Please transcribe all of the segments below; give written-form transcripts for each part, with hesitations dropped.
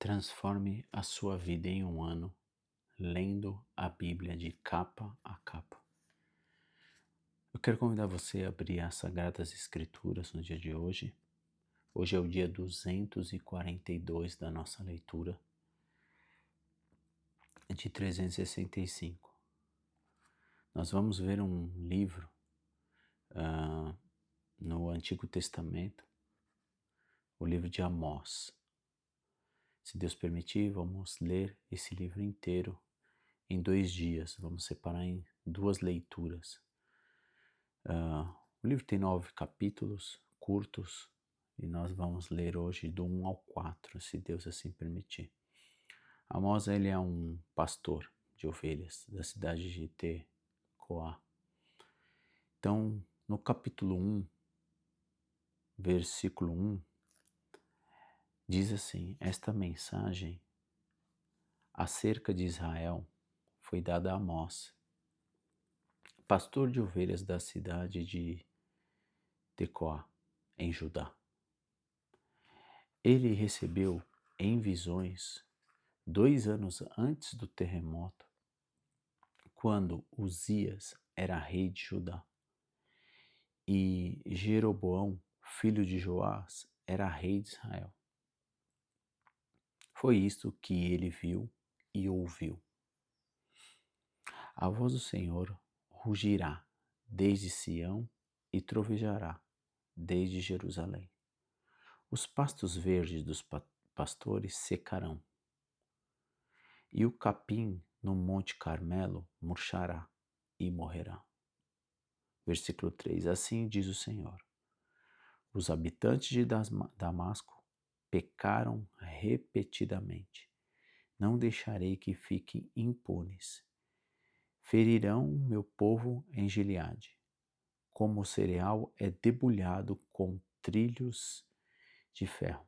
Transforme a sua vida em um ano lendo a Bíblia de capa a capa. Eu quero convidar você a abrir as Sagradas Escrituras no dia de hoje. Hoje é o dia 242 da nossa leitura, de 365. Nós vamos ver um livro no Antigo Testamento, o livro de Amós. Se Deus permitir, vamos ler esse livro inteiro em 2 dias. Vamos separar em 2 leituras. O livro tem 9 capítulos curtos e nós vamos ler hoje do 1 ao 4, se Deus assim permitir. Amós, ele é um pastor de ovelhas da cidade de Tecoá. Então, no capítulo 1, versículo 1, diz assim: esta mensagem acerca de Israel foi dada a Amós, pastor de ovelhas da cidade de Tecoá, em Judá. Ele recebeu em visões 2 anos antes do terremoto, quando Uzias era rei de Judá e Jeroboão, filho de Joás, era rei de Israel. Foi isto que ele viu e ouviu. A voz do Senhor rugirá desde Sião e trovejará desde Jerusalém. Os pastos verdes dos pastores secarão, e o capim no Monte Carmelo murchará e morrerá. Versículo 3: assim diz o Senhor: os habitantes de Damasco pecaram repetidamente. Não deixarei que fiquem impunes. Ferirão meu povo em Gileade, como o cereal é debulhado com trilhos de ferro.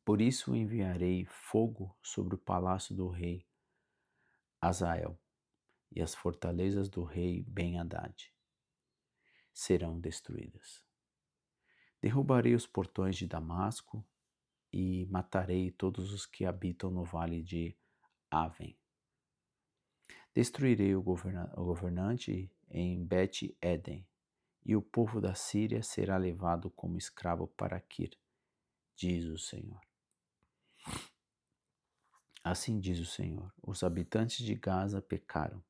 Por isso enviarei fogo sobre o palácio do rei Hazael, e as fortalezas do rei Ben-Hadad serão destruídas. Derrubarei os portões de Damasco e matarei todos os que habitam no vale de Aven. Destruirei o governante em Bet-Eden, e o povo da Síria será levado como escravo para Kir, diz o Senhor. Assim diz o Senhor: os habitantes de Gaza pecaram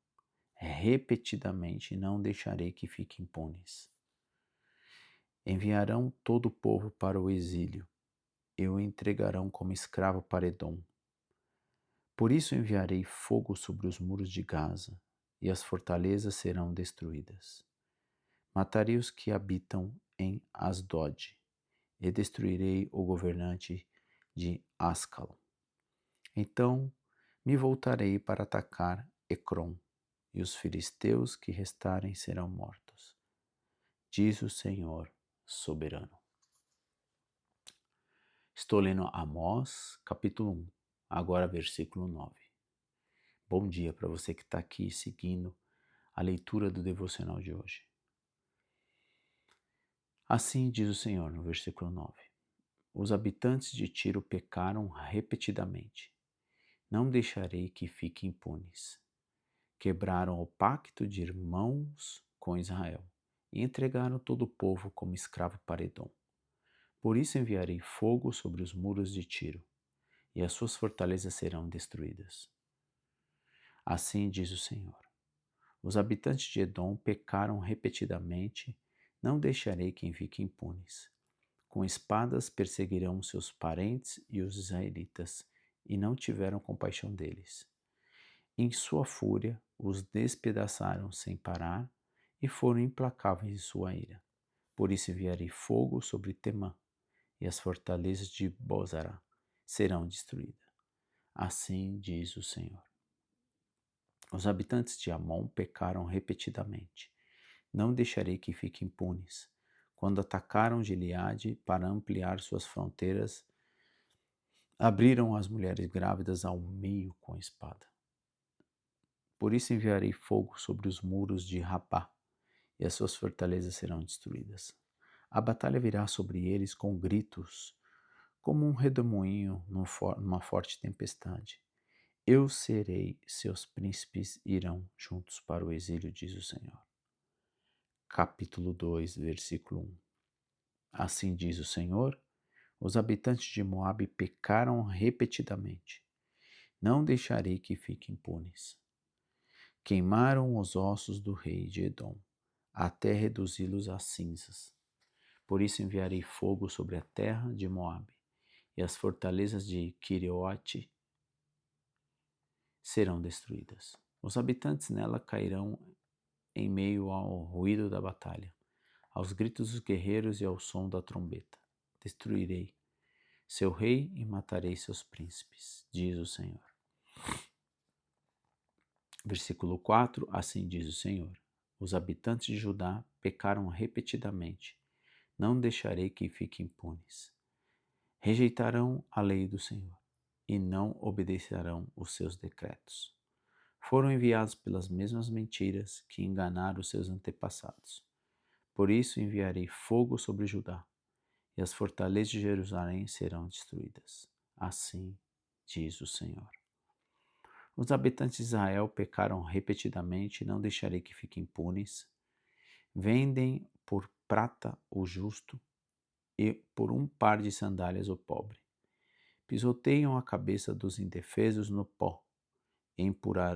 repetidamente e não deixarei que fiquem impunes. Enviarão todo o povo para o exílio e o entregarão como escravo para Edom. Por isso enviarei fogo sobre os muros de Gaza, e as fortalezas serão destruídas. Matarei os que habitam em Asdod, e destruirei o governante de Ascalon. Então me voltarei para atacar Ecrom, e os filisteus que restarem serão mortos, diz o Senhor soberano. Estou lendo Amós, capítulo 1, agora versículo 9. Bom dia para você que está aqui seguindo a leitura do devocional de hoje. Assim diz o Senhor no versículo 9: os habitantes de Tiro pecaram repetidamente. Não deixarei que fiquem impunes. Quebraram o pacto de irmãos com Israel e entregaram todo o povo como escravo para Edom. Por isso enviarei fogo sobre os muros de Tiro, e as suas fortalezas serão destruídas. Assim diz o Senhor: os habitantes de Edom pecaram repetidamente, não deixarei quem fique impunes. Com espadas perseguirão seus parentes e os israelitas, e não tiveram compaixão deles. Em sua fúria, os despedaçaram sem parar, e foram implacáveis em sua ira. Por isso enviarei fogo sobre Temã, e as fortalezas de Bozará serão destruídas. Assim diz o Senhor. Os habitantes de Amon pecaram repetidamente. Não deixarei que fiquem impunes. Quando atacaram Gileade para ampliar suas fronteiras, abriram as mulheres grávidas ao meio com a espada. Por isso enviarei fogo sobre os muros de Rabá, e as suas fortalezas serão destruídas. A batalha virá sobre eles com gritos, como um redemoinho numa forte tempestade. Eu serei, seus príncipes irão juntos para o exílio, diz o Senhor. Capítulo 2, versículo 1. Assim diz o Senhor: os habitantes de Moabe pecaram repetidamente. Não deixarei que fiquem impunes. Queimaram os ossos do rei de Edom, até reduzi-los a cinzas. Por isso enviarei fogo sobre a terra de Moabe, e as fortalezas de Quirioate serão destruídas. Os habitantes nela cairão em meio ao ruído da batalha, aos gritos dos guerreiros e ao som da trombeta. Destruirei seu rei e matarei seus príncipes, diz o Senhor. Versículo 4, assim diz o Senhor: os habitantes de Judá pecaram repetidamente, não deixarei que fiquem impunes. Rejeitarão a lei do Senhor e não obedecerão os seus decretos. Foram enviados pelas mesmas mentiras que enganaram os seus antepassados. Por isso enviarei fogo sobre Judá, e as fortalezas de Jerusalém serão destruídas. Assim diz o Senhor. Os habitantes de Israel pecaram repetidamente, e não deixarei que fiquem impunes. Vendem por prata o justo e por um par de sandálias o pobre. Pisoteiam a cabeça dos indefesos no pó e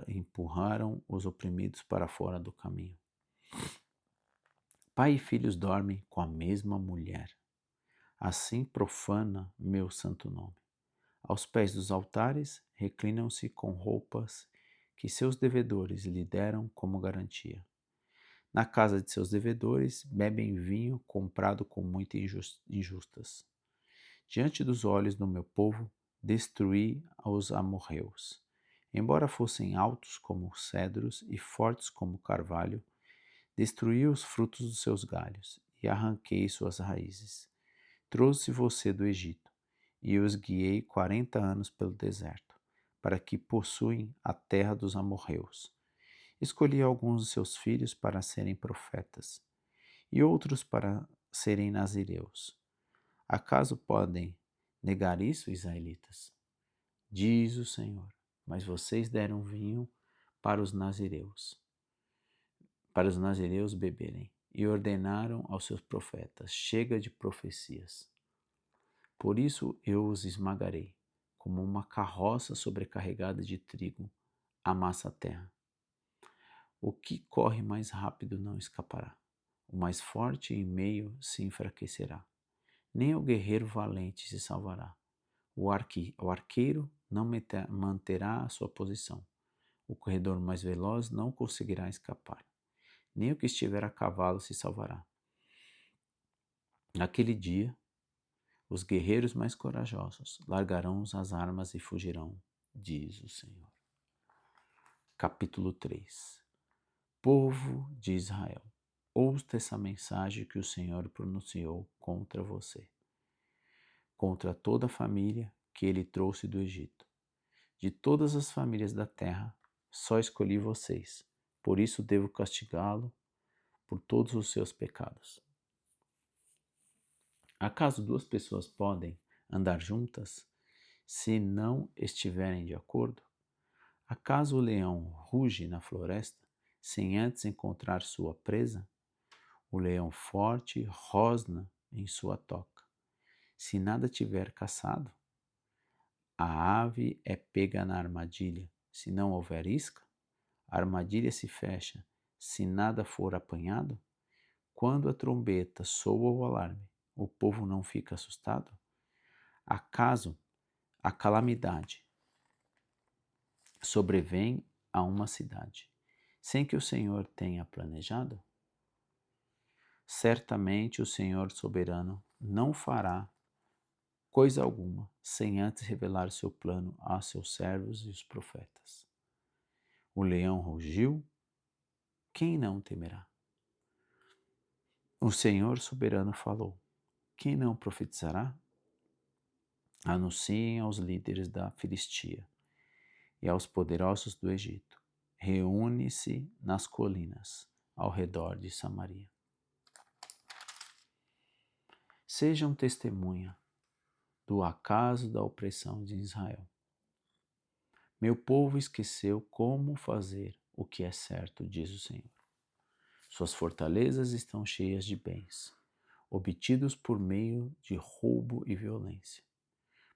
empurraram os oprimidos para fora do caminho. Pai e filhos dormem com a mesma mulher. Assim profana meu santo nome. Aos pés dos altares reclinam-se com roupas que seus devedores lhe deram como garantia. Na casa de seus devedores bebem vinho comprado com muitas injustas. Diante dos olhos do meu povo destruí os amorreus. Embora fossem altos como cedros e fortes como carvalho, destruí os frutos dos seus galhos e arranquei suas raízes. Trouxe você do Egito e os guiei 40 anos pelo deserto, para que possuem a terra dos amorreus. Escolhi alguns de seus filhos para serem profetas e outros para serem nazireus. Acaso podem negar isso, israelitas? Diz o Senhor. Mas vocês deram vinho para os nazireus beberem, e ordenaram aos seus profetas: chega de profecias. Por isso eu os esmagarei, como uma carroça sobrecarregada de trigo amassa a terra. O que corre mais rápido não escapará, o mais forte em meio se enfraquecerá. Nem o guerreiro valente se salvará. O arqueiro não manterá a sua posição. O corredor mais veloz não conseguirá escapar. Nem o que estiver a cavalo se salvará. Naquele dia, os guerreiros mais corajosos largarão as armas e fugirão, diz o Senhor. Capítulo 3. Povo de Israel, ouça essa mensagem que o Senhor pronunciou contra você, contra toda a família que ele trouxe do Egito. De todas as famílias da terra, só escolhi vocês, por isso devo castigá-lo por todos os seus pecados. Acaso duas pessoas podem andar juntas se não estiverem de acordo? Acaso o leão ruge na floresta sem antes encontrar sua presa? O leão forte rosna em sua toca, se nada tiver caçado. A ave é pega na armadilha, se não houver isca. A armadilha se fecha, se nada for apanhado. Quando a trombeta soa o alarme, o povo não fica assustado? Acaso a calamidade sobrevém a uma cidade, sem que o Senhor tenha planejado? Certamente o Senhor soberano não fará coisa alguma sem antes revelar seu plano a seus servos e os profetas. O leão rugiu, quem não temerá? O Senhor soberano falou, quem não profetizará? Anunciem aos líderes da Filistia e aos poderosos do Egito. Reúne-se nas colinas ao redor de Samaria. Sejam testemunha do acaso da opressão de Israel. Meu povo esqueceu como fazer o que é certo, diz o Senhor. Suas fortalezas estão cheias de bens, obtidos por meio de roubo e violência.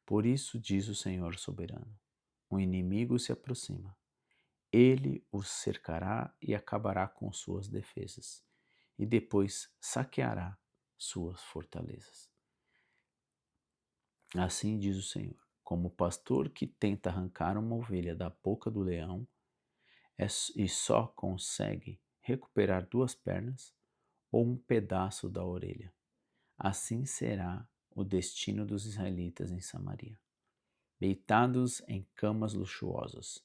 Por isso, diz o Senhor soberano, o inimigo se aproxima. Ele os cercará e acabará com suas defesas, e depois saqueará suas fortalezas. Assim diz o Senhor, como o pastor que tenta arrancar uma ovelha da boca do leão e só consegue recuperar 2 pernas ou um pedaço da orelha. Assim será o destino dos israelitas em Samaria, deitados em camas luxuosas,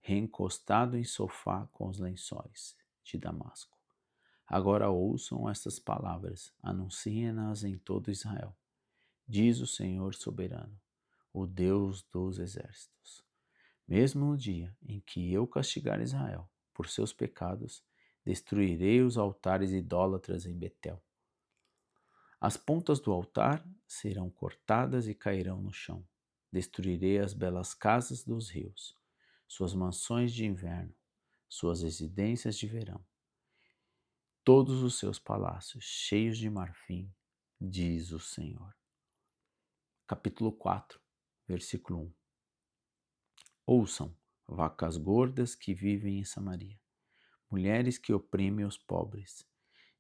reencostado em sofá com os lençóis de Damasco. Agora ouçam estas palavras, anunciem-nas em todo Israel. Diz o Senhor soberano, o Deus dos exércitos. Mesmo no dia em que eu castigar Israel por seus pecados, destruirei os altares idólatras em Betel. As pontas do altar serão cortadas e cairão no chão. Destruirei as belas casas dos rios, suas mansões de inverno, suas residências de verão, todos os seus palácios cheios de marfim, diz o Senhor. Capítulo 4, versículo 1. Ouçam, vacas gordas que vivem em Samaria, mulheres que oprimem os pobres,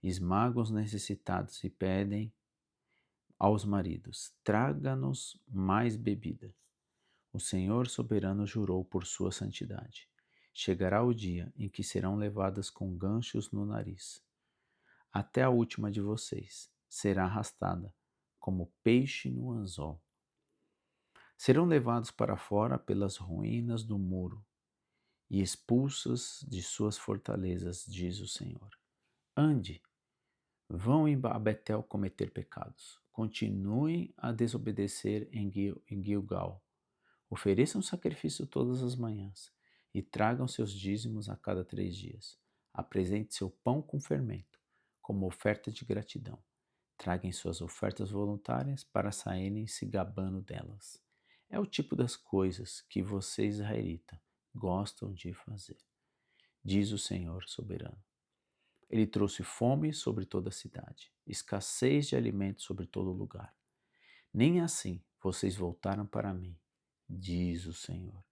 esmagam os necessitados e pedem aos maridos: traga-nos mais bebida. O Senhor soberano jurou por sua santidade. Chegará o dia em que serão levadas com ganchos no nariz. Até a última de vocês será arrastada como peixe no anzol. Serão levados para fora pelas ruínas do muro e expulsas de suas fortalezas, diz o Senhor. Ande, vão a Betel cometer pecados. Continuem a desobedecer em Gilgal. Ofereçam sacrifício todas as manhãs e tragam seus dízimos a cada 3 dias. Apresente seu pão com fermento, como oferta de gratidão. Traguem suas ofertas voluntárias para saírem se gabando delas. É o tipo das coisas que você, israelita, gostam de fazer, diz o Senhor soberano. Ele trouxe fome sobre toda a cidade, escassez de alimento sobre todo lugar. Nem assim vocês voltaram para mim, diz o Senhor.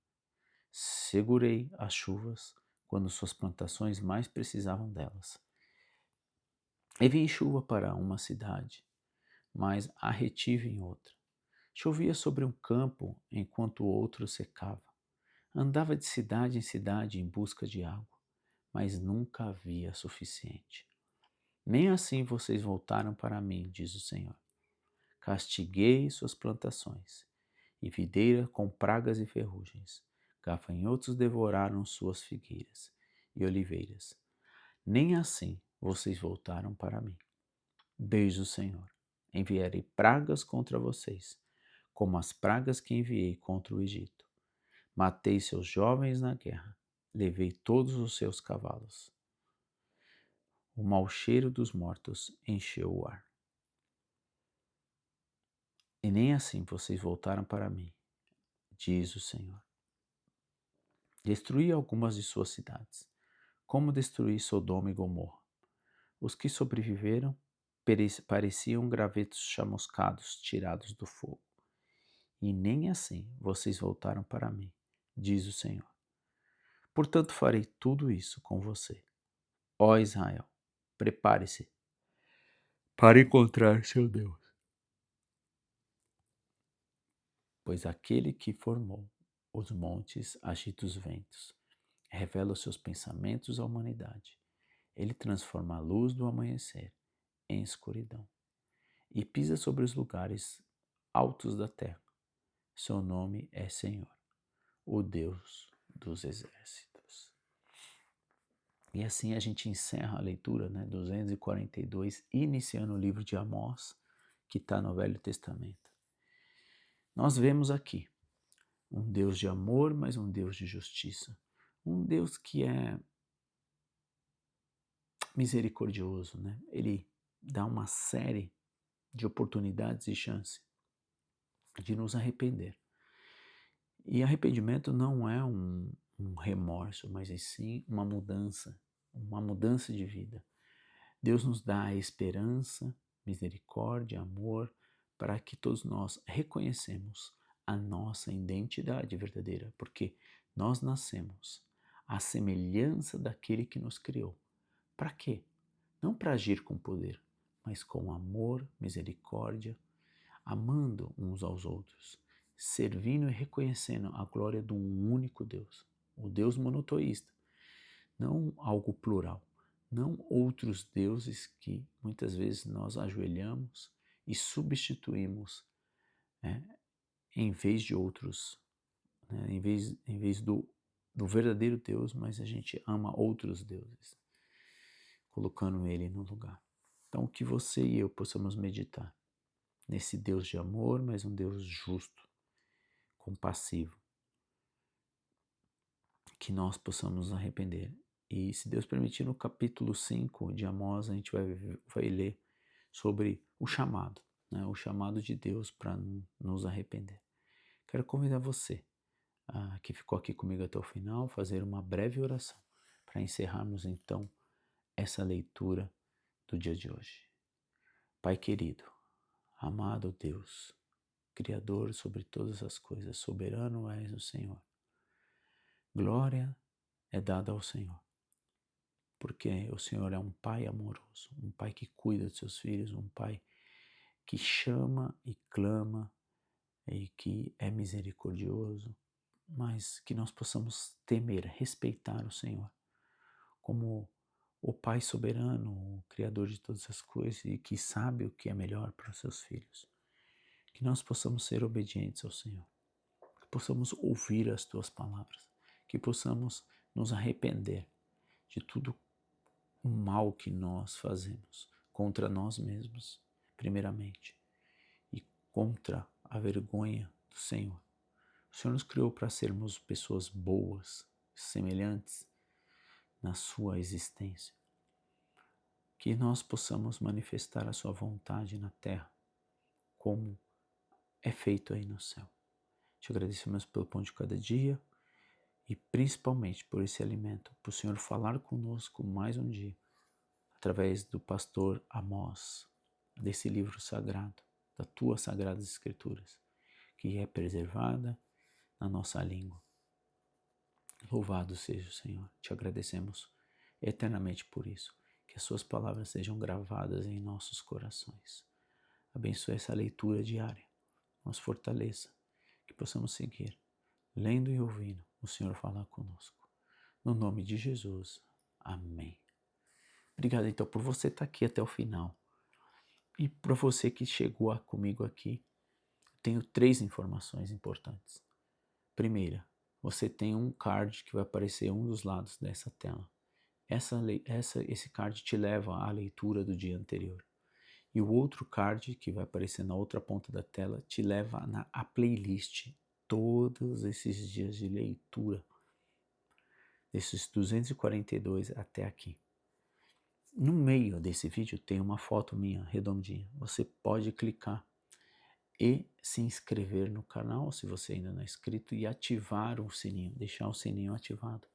Segurei as chuvas quando suas plantações mais precisavam delas. Enviei chuva para uma cidade, mas a retive em outra. Chovia sobre um campo enquanto o outro secava. Andava de cidade em cidade em busca de água, mas nunca havia suficiente. Nem assim vocês voltaram para mim, diz o Senhor. Castiguei suas plantações, e videira com pragas e ferrugens. Gafanhotos devoraram suas figueiras e oliveiras. Nem assim vocês voltaram para mim. Diz o Senhor. Enviarei pragas contra vocês, como as pragas que enviei contra o Egito. Matei seus jovens na guerra, levei todos os seus cavalos. O mau cheiro dos mortos encheu o ar. E nem assim vocês voltaram para mim, diz o Senhor. Destruí algumas de suas cidades, como destruí Sodoma e Gomorra. Os que sobreviveram pareciam gravetos chamuscados tirados do fogo. E nem assim vocês voltaram para mim, diz o Senhor. Portanto, farei tudo isso com você. Ó Israel, prepare-se para encontrar seu Deus. Pois aquele que formou os montes agita os ventos, revela os seus pensamentos à humanidade. Ele transforma a luz do amanhecer em escuridão e pisa sobre os lugares altos da terra. Seu nome é Senhor, o Deus dos exércitos. E assim a gente encerra a leitura, 242, iniciando o livro de Amós, que está no Velho Testamento. Nós vemos aqui um Deus de amor, mas um Deus de justiça. Um Deus que é misericordioso, Ele dá uma série de oportunidades e chances. de nos arrepender. E arrependimento não é um remorso, mas sim uma mudança de vida. Deus nos dá a esperança, misericórdia, amor, para que todos nós reconhecemos a nossa identidade verdadeira, porque nós nascemos à semelhança daquele que nos criou. Para quê? Não para agir com poder, mas com amor, misericórdia, amando uns aos outros, servindo e reconhecendo a glória de um único Deus, o Deus monoteísta, não algo plural, não outros deuses que muitas vezes nós ajoelhamos e substituímos, né, em vez de outros, né, em vez do verdadeiro Deus, mas a gente ama outros deuses, colocando ele no lugar. Então, que você e eu possamos meditar nesse Deus de amor, mas um Deus justo, compassivo, que nós possamos nos arrepender. E se Deus permitir, no capítulo 5 de Amós, a gente vai ler sobre o chamado, né? O chamado de Deus para nos arrepender. Quero convidar você, que ficou aqui comigo até o final, a fazer uma breve oração para encerrarmos então essa leitura do dia de hoje. Pai querido, amado Deus, Criador sobre todas as coisas, soberano és o Senhor. Glória é dada ao Senhor, porque o Senhor é um Pai amoroso, um Pai que cuida de seus filhos, um Pai que chama e clama e que é misericordioso, mas que nós possamos temer, respeitar o Senhor como o Pai soberano, o Criador de todas as coisas e que sabe o que é melhor para os seus filhos. Que nós possamos ser obedientes ao Senhor, que possamos ouvir as tuas palavras, que possamos nos arrepender de tudo o mal que nós fazemos contra nós mesmos, primeiramente, e contra a vergonha do Senhor. O Senhor nos criou para sermos pessoas boas, semelhantes na sua existência. Que nós possamos manifestar a sua vontade na terra, como é feito aí no céu. Te agradecemos pelo pão de cada dia e principalmente por esse alimento, por o Senhor falar conosco mais um dia, através do pastor Amós, desse livro sagrado, das tuas sagradas escrituras, que é preservada na nossa língua. Louvado seja o Senhor, te agradecemos eternamente por isso, que as suas palavras sejam gravadas em nossos corações. Abençoe essa leitura diária, nos fortaleça, que possamos seguir, lendo e ouvindo o Senhor falar conosco. No nome de Jesus, amém. Obrigado então por você estar aqui até o final. E para você que chegou comigo aqui, tenho 3 informações importantes. Primeira, você tem um card que vai aparecer em um dos lados dessa tela. Esse card te leva à leitura do dia anterior. E o outro card que vai aparecer na outra ponta da tela te leva à playlist todos esses dias de leitura, desses 242 até aqui. No meio desse vídeo tem uma foto minha redondinha. Você pode clicar e se inscrever no canal, se você ainda não é inscrito, e ativar o sininho, deixar o sininho ativado,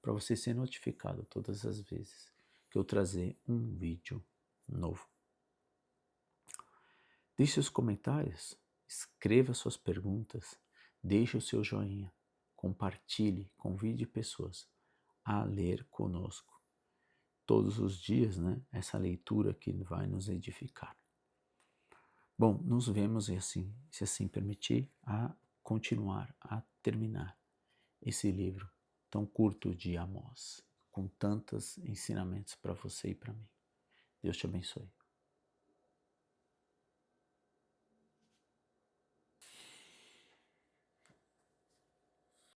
para você ser notificado todas as vezes que eu trazer um vídeo novo. Deixe seus comentários, escreva suas perguntas, deixe o seu joinha, compartilhe, convide pessoas a ler conosco todos os dias, né? Essa leitura que vai nos edificar. Bom, nos vemos, e assim, se assim permitir, a continuar, a terminar esse livro tão curto de Amós, com tantos ensinamentos para você e para mim. Deus te abençoe.